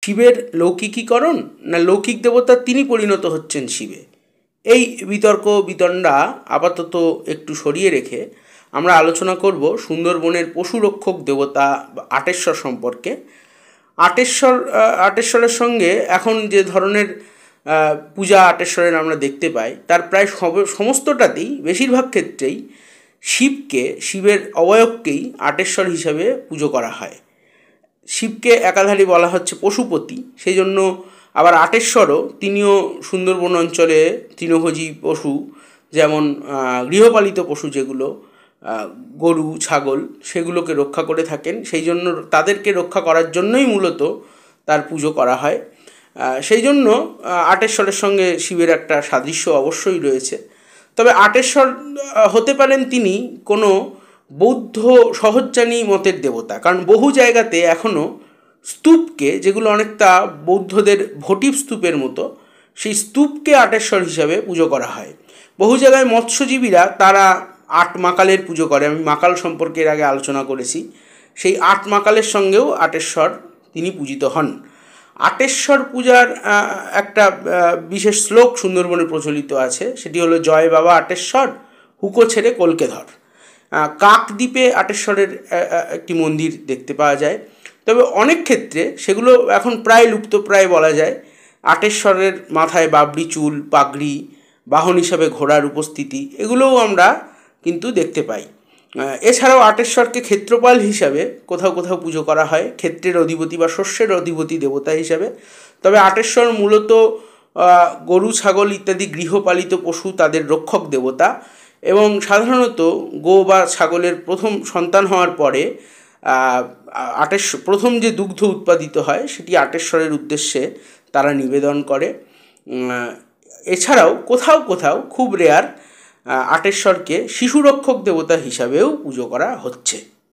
শিবের লৌকিকীকরণ না লৌকিক দেবতা তিনি পরিণত হচ্ছেন শিবে? এই বিতর্ক বিতণ্ডা আপাতত একটু সরিয়ে রেখে আমরা আলোচনা করব সুন্দরবনের পশুরক্ষক দেবতা আটেশ্বর সম্পর্কে। আটেশ্বরের সঙ্গে এখন যে ধরনের পূজা আটেশ্বরের আমরা দেখতে পাই তার প্রায় সমস্তটাতেই বেশিরভাগ ক্ষেত্রেই শিবের অবয়বকেই আটেশ্বর হিসাবে পুজো করা হয়। শিবকে একাধারে বলা হচ্ছে পশুপতি, সেই জন্য আবার আটেশ্বরও তিনিও সুন্দরবন অঞ্চলে তৃণভোজী পশু, যেমন গৃহপালিত পশু যেগুলো গরু ছাগল, সেগুলোকে রক্ষা করে থাকেন। সেই জন্য তাদেরকে রক্ষা করার জন্যই মূলত তার পুজো করা হয়। সেই জন্য আটেশ্বরের সঙ্গে শিবের একটা সাদৃশ্য অবশ্যই রয়েছে। তবে আটেশ্বর হতে পারেন তিনি কোনো বৌদ্ধ সহজ্ঞানী মতের দেবতা, কারণ বহু জায়গাতে এখনও স্তূপকে, যেগুলো অনেকটা বৌদ্ধদের ভোটিভ স্তূপের মতো, সেই স্তূপকে আটেশ্বর হিসাবে পুজো করা হয়। বহু জায়গায় মৎস্যজীবীরা তারা আট মাকালের পুজো করে। আমি মাকাল সম্পর্কে এর আগে আলোচনা করেছি। সেই আট মাকালের সঙ্গেও আটেশ্বর তিনি পূজিত হন। আটেশ্বর পূজার একটা বিশেষ শ্লোক সুন্দরবনে প্রচলিত আছে, সেটি হলো জয় বাবা আটেশ্বর, হুকো ছেড়ে কলকে ধর। কাকদ্বীপে আটেশ্বরের একটি মন্দির দেখতে পাওয়া যায়। তবে অনেক ক্ষেত্রে সেগুলো এখন প্রায় লুপ্তপ্রায় বলা যায়। আটেশ্বরের মাথায় বাবরি চুল, পাগড়ি, বাহন হিসাবে ঘোড়ার উপস্থিতি, এগুলোও আমরা কিন্তু দেখতে পাই। এছাড়াও আটেশ্বরকে ক্ষেত্রপাল হিসাবে কোথাও কোথাও পুজো করা হয়, ক্ষেত্রের অধিপতি বা শস্যের অধিপতি দেবতা হিসাবে। তবে আটেশ্বর মূলত গরু ছাগল ইত্যাদি গৃহপালিত পশু তাদের রক্ষক দেবতা, এবং সাধারণত গো বা ছাগলের প্রথম সন্তান হওয়ার পরে প্রথম যে দুগ্ধ উৎপাদিত হয় সেটি আটেশ্বরের উদ্দেশ্যে তারা নিবেদন করে। এছাড়াও কোথাও কোথাও খুব রেয়ার আটেশ্বরকে শিশুরক্ষক দেবতা হিসাবেও পুজো করা হচ্ছে।